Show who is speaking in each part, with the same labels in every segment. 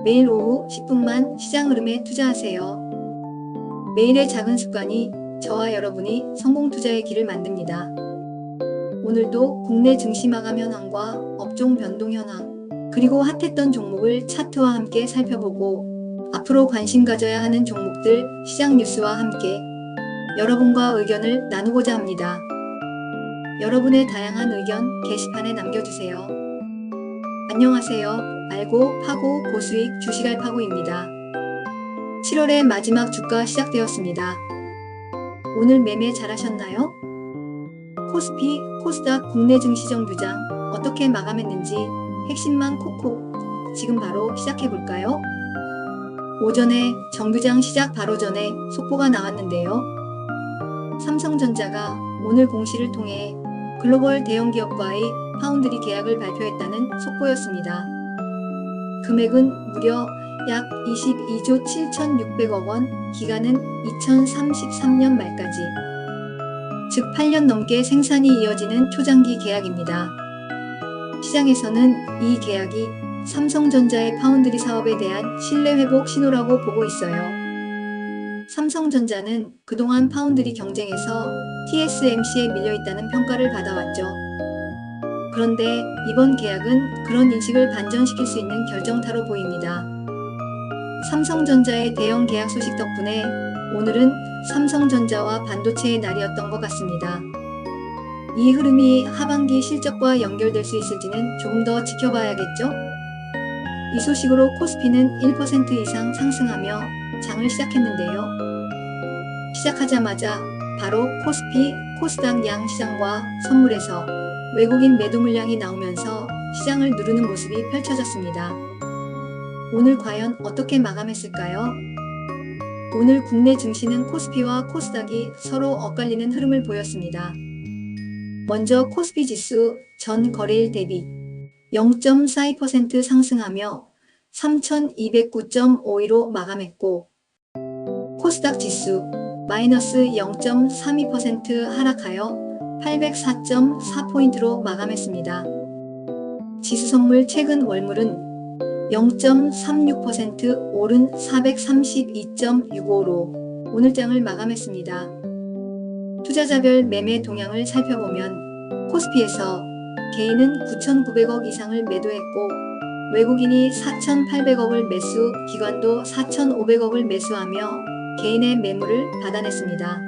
Speaker 1: 매일 오후 10분만 시장 흐름에 투자하세요. 매일의 작은 습관이 저와 여러분이 성공 투자의 길을 만듭니다. 오늘도 국내 증시 마감 현황과 업종 변동 현황, 그리고 핫했던 종목을 차트와 함께 살펴보고 앞으로 관심 가져야 하는 종목들 시장 뉴스와 함께 여러분과 의견을 나누고자 합니다. 여러분의 다양한 의견 게시판에 남겨주세요. 안녕하세요. 알고 파고 고수익 주식 알파고입니다. 7월의 마지막 주가 시작되었습니다. 오늘 매매 잘하셨나요? 코스피, 코스닥 국내 증시 정규장 어떻게 마감했는지 핵심만 콕콕 지금 바로 시작해볼까요? 오전에 정규장 시작 바로 전에 속보가 나왔는데요. 삼성전자가 오늘 공시를 통해 글로벌 대형 기업과의 파운드리 계약을 발표했다는 속보였습니다. 금액은 무려 약 22조 7,600억 원, 기간은 2033년 말까지. 즉 8년 넘게 생산이 이어지는 초장기 계약입니다. 시장에서는 이 계약이 삼성전자의 파운드리 사업에 대한 신뢰 회복 신호라고 보고 있어요. 삼성전자는 그동안 파운드리 경쟁에서 TSMC에 밀려있다는 평가를 받아왔죠. 그런데 이번 계약은 그런 인식을 반전시킬 수 있는 결정타로 보입니다. 삼성전자의 대형 계약 소식 덕분에 오늘은 삼성전자와 반도체의 날이었던 것 같습니다. 이 흐름이 하반기 실적과 연결될 수 있을지는 조금 더 지켜봐야겠죠? 이 소식으로 코스피는 1% 이상 상승하며 장을 시작했는데요. 시작하자마자 바로 코스피, 코스닥 양 시장과 선물에서 외국인 매도 물량이 나오면서 시장을 누르는 모습이 펼쳐졌습니다. 오늘 과연 어떻게 마감했을까요? 오늘 국내 증시는 코스피와 코스닥이 서로 엇갈리는 흐름을 보였습니다. 먼저 코스피 지수 전 거래일 대비 0.42% 상승하며 3,209.52로 마감했고, 코스닥 지수 마이너스 0.32% 하락하여 804.4포인트로 마감했습니다. 지수 선물 최근 월물은 0.36% 오른 432.65로 오늘 장을 마감했습니다. 투자자별 매매 동향을 살펴보면 코스피에서 개인은 9,900억 이상을 매도했고 외국인이 4,800억을 매수, 기관도 4,500억을 매수하며 개인의 매물을 받아냈습니다.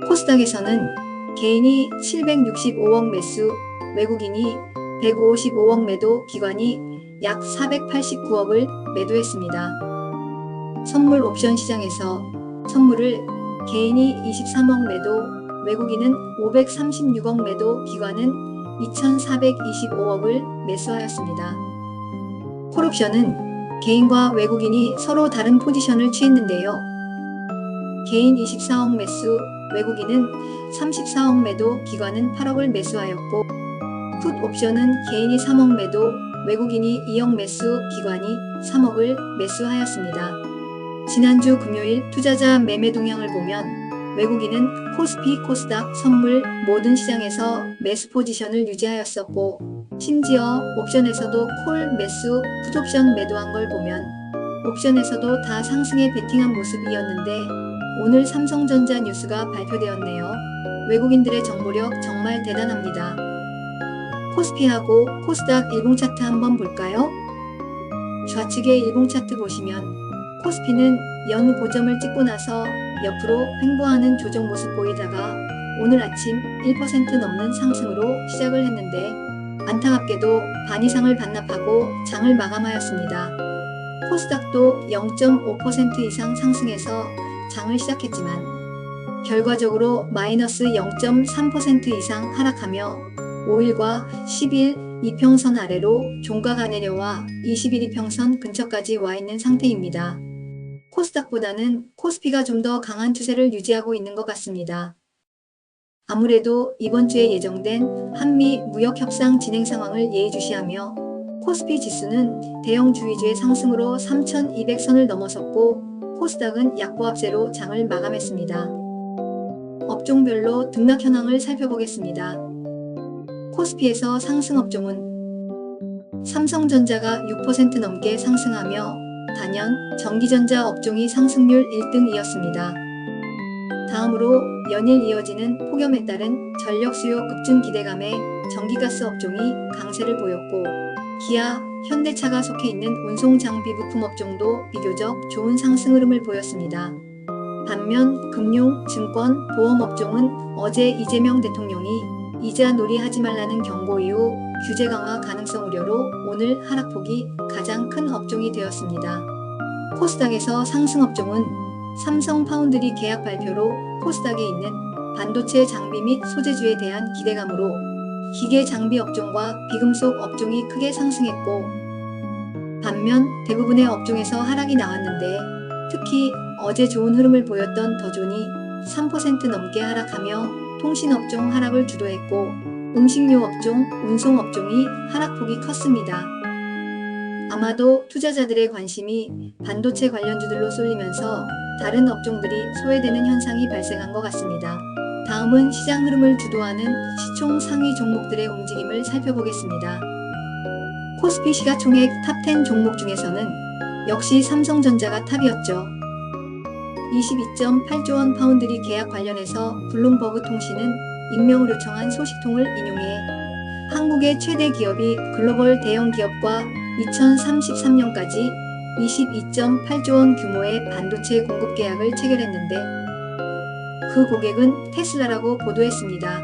Speaker 1: 코스닥에서는 개인이 765억 매수, 외국인이 155억 매도, 기관이 약 489억을 매도했습니다. 선물 옵션 시장에서 선물을 개인이 23억 매도, 외국인은 536억 매도, 기관은 2,425억을 매수하였습니다. 콜옵션은 개인과 외국인이 서로 다른 포지션을 취했는데요. 개인 24억 매수, 외국인은 34억 매도, 기관은 8억을 매수하였고, 풋 옵션은 개인이 3억 매도, 외국인이 2억 매수, 기관이 3억을 매수하였습니다. 지난주 금요일 투자자 매매 동향을 보면 외국인은 코스피, 코스닥, 선물 모든 시장에서 매수 포지션을 유지하였었고, 심지어 옵션에서도 콜 매수, 풋 옵션 매도한 걸 보면 옵션에서도 다 상승에 베팅한 모습이었는데 오늘 삼성전자 뉴스가 발표되었네요. 외국인들의 정보력 정말 대단합니다. 코스피하고 코스닥 일봉 차트 한번 볼까요? 좌측의 일봉 차트 보시면 코스피는 연 고점을 찍고 나서 옆으로 횡보하는 조정 모습 보이다가 오늘 아침 1% 넘는 상승으로 시작을 했는데 안타깝게도 반 이상을 반납하고 장을 마감하였습니다. 코스닥도 0.5% 이상 상승해서 장을 시작했지만 결과적으로 마이너스 0.3% 이상 하락하며 5일과 10일 이평선 아래로 종가가 내려와 20일 이평선 근처까지 와 있는 상태입니다. 코스닥보다는 코스피가 좀 더 강한 추세를 유지하고 있는 것 같습니다. 아무래도 이번 주에 예정된 한미 무역 협상 진행 상황을 예의주시하며 코스피 지수는 대형 주위주의 상승으로 3,200선을 넘어섰고 코스닥은 약보합세로 장을 마감했습니다. 업종별로 등락 현황을 살펴보겠습니다. 코스피에서 상승 업종은 삼성전자가 6% 넘게 상승하며 단연, 전기전자 업종이 상승률 1등이었습니다. 다음으로 연일 이어지는 폭염에 따른 전력 수요 급증 기대감에 전기가스 업종이 강세를 보였고, 기아, 현대차가 속해 있는 운송장비 부품 업종도 비교적 좋은 상승 흐름을 보였습니다. 반면 금융, 증권, 보험 업종은 어제 이재명 대통령이 이자 놀이하지 말라는 경고 이후 규제 강화 가능성 우려로 오늘 하락폭이 가장 큰 업종이 되었습니다. 코스닥에서 상승 업종은 삼성 파운드리 계약 발표로 코스닥에 있는 반도체 장비 및 소재주에 대한 기대감으로 기계 장비 업종과 비금속 업종이 크게 상승했고, 반면 대부분의 업종에서 하락이 나왔는데 특히 어제 좋은 흐름을 보였던 더존이 3% 넘게 하락하며 통신업종 하락을 주도했고, 음식료 업종, 운송 업종이 하락폭이 컸습니다. 아마도 투자자들의 관심이 반도체 관련주들로 쏠리면서 다른 업종들이 소외되는 현상이 발생한 것 같습니다. 다음은 시장 흐름을 주도하는 시총 상위 종목들의 움직임을 살펴보겠습니다. 코스피 시가총액 탑10 종목 중에서는 역시 삼성전자가 탑이었죠. 22.8조 원 파운드리 계약 관련해서 블룸버그 통신은 익명을 요청한 소식통을 인용해 한국의 최대 기업이 글로벌 대형 기업과 2033년까지 22.8조 원 규모의 반도체 공급 계약을 체결했는데 그 고객은 테슬라라고 보도했습니다.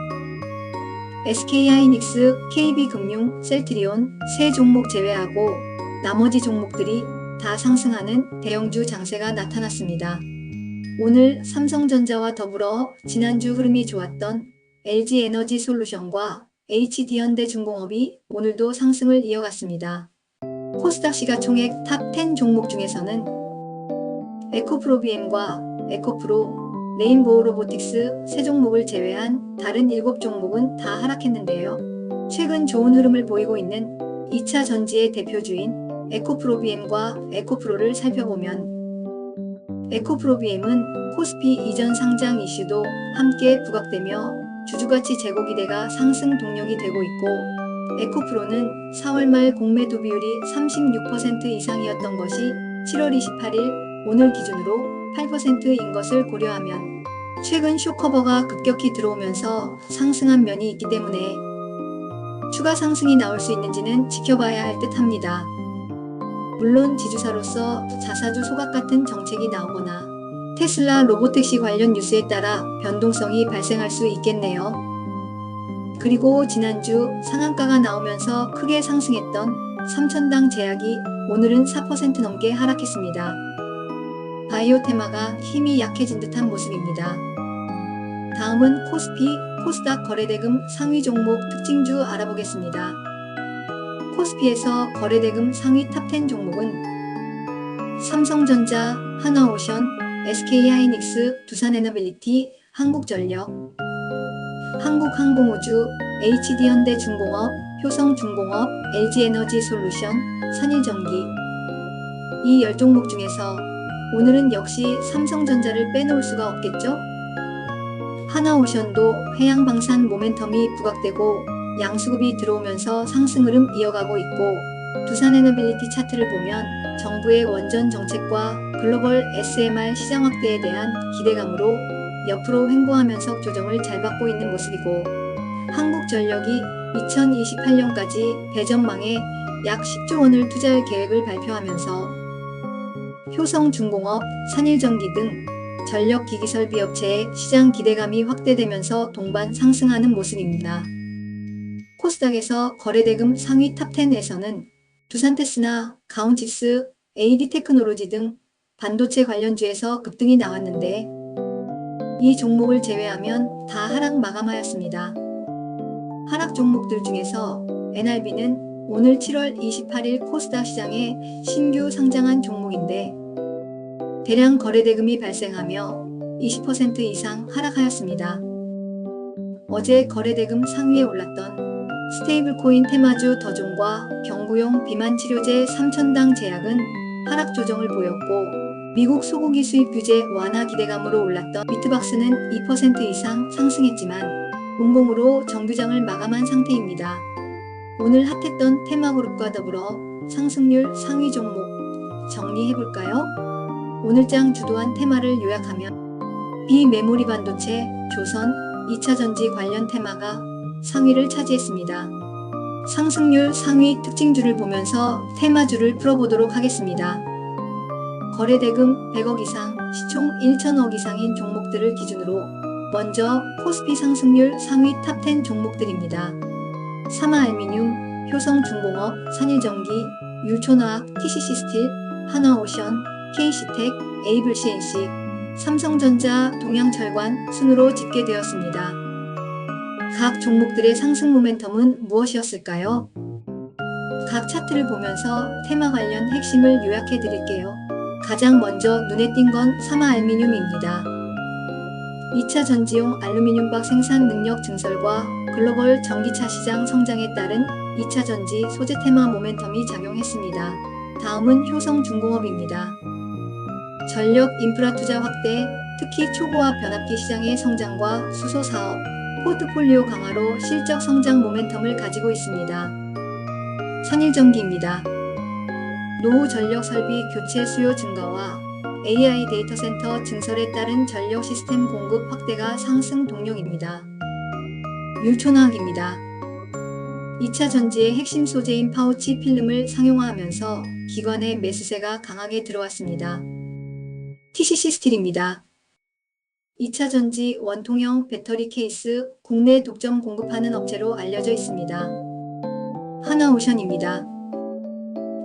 Speaker 1: SK하이닉스, KB금융, 셀트리온 세 종목 제외하고 나머지 종목들이 다 상승하는 대형주 장세가 나타났습니다. 오늘 삼성전자와 더불어 지난주 흐름이 좋았던 LG에너지솔루션과 HD현대중공업이 오늘도 상승을 이어갔습니다. 코스닥 시가총액 탑10 종목 중에서는 에코프로비엠과 에코프로, 레인보우로보틱스 세 종목을 제외한 다른 7종목은 다 하락했는데요. 최근 좋은 흐름을 보이고 있는 2차 전지의 대표주인 에코프로비엠과 에코프로를 살펴보면 에코프로비엠은 코스피 이전 상장 이슈도 함께 부각되며 주주가치 제고 기대가 상승 동력이 되고 있고, 에코프로는 4월 말 공매도 비율이 36% 이상이었던 것이 7월 28일 오늘 기준으로 8%인 것을 고려하면 최근 쇼커버가 급격히 들어오면서 상승한 면이 있기 때문에 추가 상승이 나올 수 있는지는 지켜봐야 할 듯합니다. 물론 지주사로서 자사주 소각 같은 정책이 나오거나 테슬라 로보택시 관련 뉴스에 따라 변동성이 발생할 수 있겠네요. 그리고 지난주 상한가가 나오면서 크게 상승했던 삼천당 제약이 오늘은 4% 넘게 하락했습니다. 바이오 테마가 힘이 약해진 듯한 모습입니다. 다음은 코스피, 코스닥 거래대금 상위 종목 특징주 알아보겠습니다. 코스피에서 거래대금 상위 탑10 종목은 삼성전자, 하나오션, SK하이닉스, 두산에너빌리티, 한국전력, 한국항공우주, HD현대중공업, 효성중공업, LG에너지솔루션, 산일전기. 이 10종목 중에서 오늘은 역시 삼성전자를 빼놓을 수가 없겠죠? 하나오션도 해양방산 모멘텀이 부각되고 양수급이 들어오면서 상승 흐름 이어가고 있고, 두산에너빌리티 차트를 보면 정부의 원전 정책과 글로벌 SMR 시장 확대에 대한 기대감으로 옆으로 횡보하면서 조정을 잘 받고 있는 모습이고, 한국전력이 2028년까지 배전망에 약 10조 원을 투자할 계획을 발표하면서 효성중공업, 산일전기 등 전력기기설비 업체의 시장 기대감이 확대되면서 동반 상승하는 모습입니다. 코스닥에서 거래대금 상위 탑10에서는 두산테스나 가온칩스, AD테크놀로지 등 반도체 관련주에서 급등이 나왔는데 이 종목을 제외하면 다 하락 마감하였습니다. 하락 종목들 중에서 NRB는 오늘 7월 28일 코스닥 시장에 신규 상장한 종목인데 대량 거래대금이 발생하며 20% 이상 하락하였습니다. 어제 거래대금 상위에 올랐던 스테이블코인 테마주 더존과 경구용 비만 치료제 삼천당 제약은 하락 조정을 보였고, 미국 소고기 수입 규제 완화 기대감으로 올랐던 비트박스는 2% 이상 상승했지만 운봉으로 정규장을 마감한 상태입니다. 오늘 핫했던 테마그룹과 더불어 상승률 상위 종목 정리해볼까요? 오늘장 주도한 테마를 요약하면 비메모리 반도체, 조선, 2차 전지 관련 테마가 상위를 차지했습니다. 상승률 상위 특징주를 보면서 테마주를 풀어보도록 하겠습니다. 거래대금 100억 이상, 시총 1천억 이상인 종목들을 기준으로 먼저 코스피 상승률 상위 탑10 종목들입니다. 사마알미늄, 효성중공업, 산일전기, 율촌화학, TCC스틸, 한화오션, KC텍, 에이블CNC, 삼성전자, 동양철관 순으로 집계되었습니다. 각 종목들의 상승 모멘텀은 무엇이었을까요? 각 차트를 보면서 테마 관련 핵심을 요약해 드릴게요. 가장 먼저 눈에 띈 건 사마알미늄입니다. 2차 전지용 알루미늄박 생산 능력 증설과 글로벌 전기차 시장 성장에 따른 2차 전지 소재 테마 모멘텀이 작용했습니다. 다음은 효성중공업입니다. 전력 인프라 투자 확대, 특히 초고압 변압기 시장의 성장과 수소 사업, 포트폴리오 강화로 실적 성장 모멘텀을 가지고 있습니다. 산일전기입니다. 노후 전력 설비 교체 수요 증가와 AI 데이터 센터 증설에 따른 전력 시스템 공급 확대가 상승 동력입니다. 율촌화학입니다. 2차 전지의 핵심 소재인 파우치 필름을 상용화하면서 기관의 매수세가 강하게 들어왔습니다. TCC스틸입니다. 2차 전지 원통형 배터리 케이스 국내 독점 공급하는 업체로 알려져 있습니다. 한화오션입니다.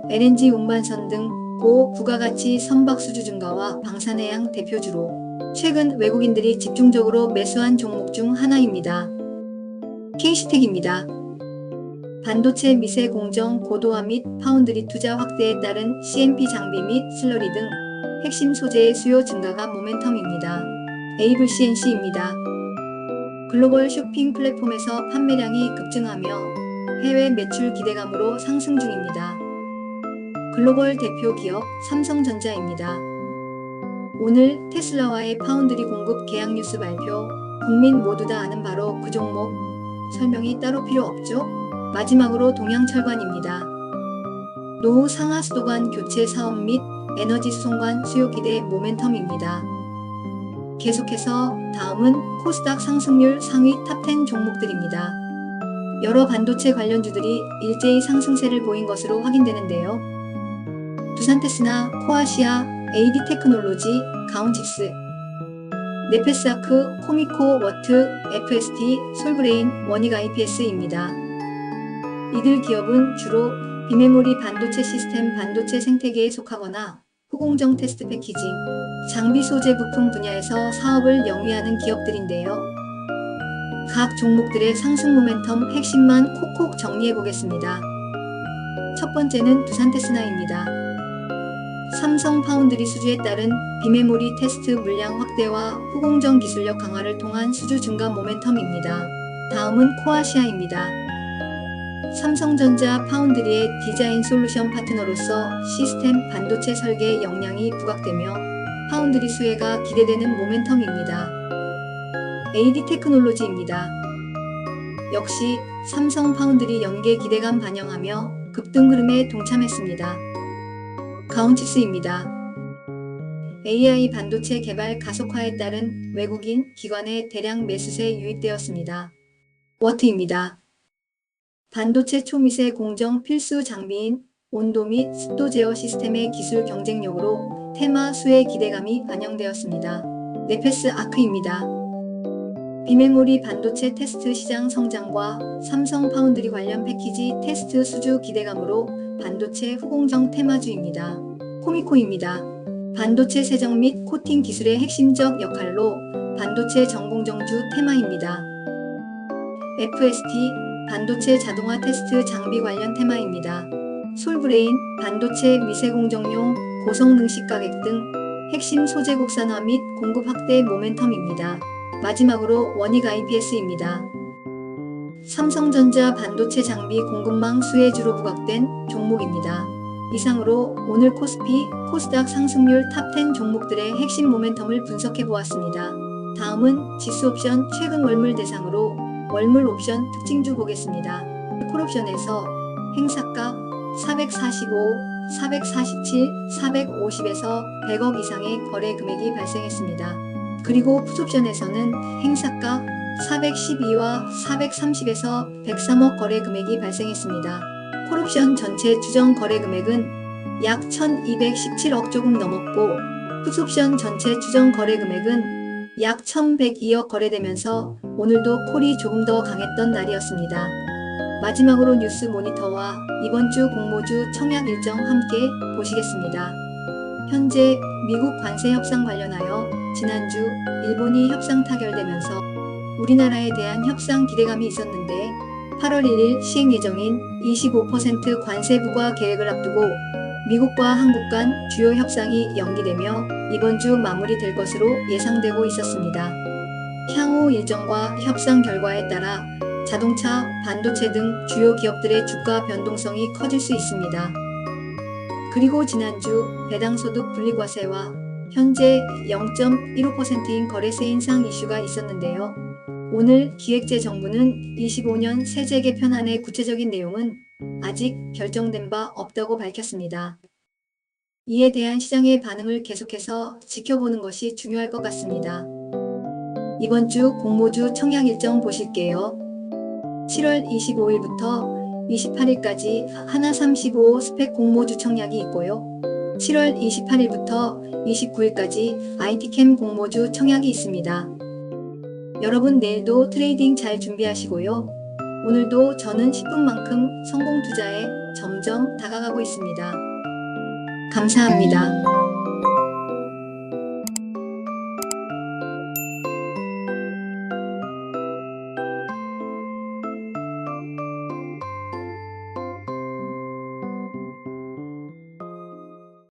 Speaker 1: LNG 운반선 등 고부가가치 선박 수주 증가와 방산해양 대표주로 최근 외국인들이 집중적으로 매수한 종목 중 하나입니다. KC텍입니다. 반도체 미세 공정 고도화 및 파운드리 투자 확대에 따른 CMP 장비 및 슬러리 등 핵심 소재의 수요 증가가 모멘텀입니다. 에이블CNC입니다. 글로벌 쇼핑 플랫폼에서 판매량이 급증하며 해외 매출 기대감으로 상승 중입니다. 글로벌 대표 기업 삼성전자입니다. 오늘 테슬라와의 파운드리 공급 계약 뉴스 발표, 국민 모두 다 아는 바로 그 종목, 설명이 따로 필요 없죠? 마지막으로 동양철관입니다. 노후 상하 수도관 교체 사업 및 에너지 수송관 수요 기대 모멘텀입니다. 계속해서 다음은 코스닥 상승률 상위 탑10 종목들입니다. 여러 반도체 관련주들이 일제히 상승세를 보인 것으로 확인되는데요. 두산테스나 코아시아, AD테크놀로지, 가온칩스, 네페스아크, 코미코, 워트, FST, 솔브레인, 원익IPS입니다. 이들 기업은 주로 비메모리 반도체 시스템 반도체 생태계에 속하거나 후공정 테스트 패키징, 장비 소재 부품 분야에서 사업을 영위하는 기업들인데요. 각 종목들의 상승 모멘텀 핵심만 콕콕 정리해 보겠습니다. 첫 번째는 두산테스나입니다. 삼성 파운드리 수주에 따른 비메모리 테스트 물량 확대와 후공정 기술력 강화를 통한 수주 증가 모멘텀입니다. 다음은 코아시아입니다. 삼성전자 파운드리의 디자인 솔루션 파트너로서 시스템 반도체 설계 역량이 부각되며 파운드리 수혜가 기대되는 모멘텀입니다. AD테크놀로지입니다. 역시 삼성 파운드리 연계 기대감 반영하며 급등 흐름에 동참했습니다. 가온칩스입니다. AI 반도체 개발 가속화에 따른 외국인 기관의 대량 매수세 유입되었습니다. 워트입니다. 반도체 초미세 공정 필수 장비인 온도 및 습도 제어 시스템의 기술 경쟁력으로 테마 수혜 기대감이 반영되었습니다. 네페스아크입니다. 비메모리 반도체 테스트 시장 성장과 삼성 파운드리 관련 패키지 테스트 수주 기대감으로 반도체 후공정 테마주입니다. 코미코입니다. 반도체 세정 및 코팅 기술의 핵심적 역할로 반도체 전공정주 테마입니다. FST 반도체 자동화 테스트 장비 관련 테마입니다. 솔브레인 반도체 미세공정용 고성능식 가격 등 핵심 소재 국산화 및 공급 확대 모멘텀입니다. 마지막으로 원익IPS입니다. 삼성전자 반도체 장비 공급망 수혜주로 부각된 종목입니다. 이상으로 오늘 코스피, 코스닥 상승률 탑10 종목들의 핵심 모멘텀을 분석해 보았습니다. 다음은 지수옵션 최근 월물 대상으로 월물 옵션 특징주 보겠습니다. 콜옵션에서 행사가 445, 447, 450에서 100억 이상의 거래 금액이 발생했습니다. 그리고 풋옵션에서는 행사가 412와 430에서 103억 거래 금액이 발생했습니다. 콜옵션 전체 추정 거래 금액은 약 1217억 조금 넘었고 풋옵션 전체 추정 거래 금액은 약 1102억 거래되면서 오늘도 콜이 조금 더 강했던 날이었습니다. 마지막으로 뉴스 모니터와 이번 주 공모주 청약 일정 함께 보시겠습니다. 현재 미국 관세 협상 관련하여 지난주 일본이 협상 타결되면서 우리나라에 대한 협상 기대감이 있었는데 8월 1일 시행 예정인 25% 관세 부과 계획을 앞두고 미국과 한국 간 주요 협상이 연기되며 이번 주 마무리될 것으로 예상되고 있었습니다. 향후 일정과 협상 결과에 따라 자동차, 반도체 등 주요 기업들의 주가 변동성이 커질 수 있습니다. 그리고 지난주 배당소득 분리과세와 현재 0.15%인 거래세 인상 이슈가 있었는데요. 오늘 기획재정부는 25년 세제 개편안의 구체적인 내용은 아직 결정된 바 없다고 밝혔습니다. 이에 대한 시장의 반응을 계속해서 지켜보는 것이 중요할 것 같습니다. 이번 주 공모주 청약 일정 보실게요. 7월 25일부터 28일까지 하나35 스펙 공모주 청약이 있고요. 7월 28일부터 29일까지 IT캠 공모주 청약이 있습니다. 여러분 내일도 트레이딩 잘 준비하시고요. 오늘도 저는 10분만큼 성공 투자에 점점 다가가고 있습니다. 감사합니다.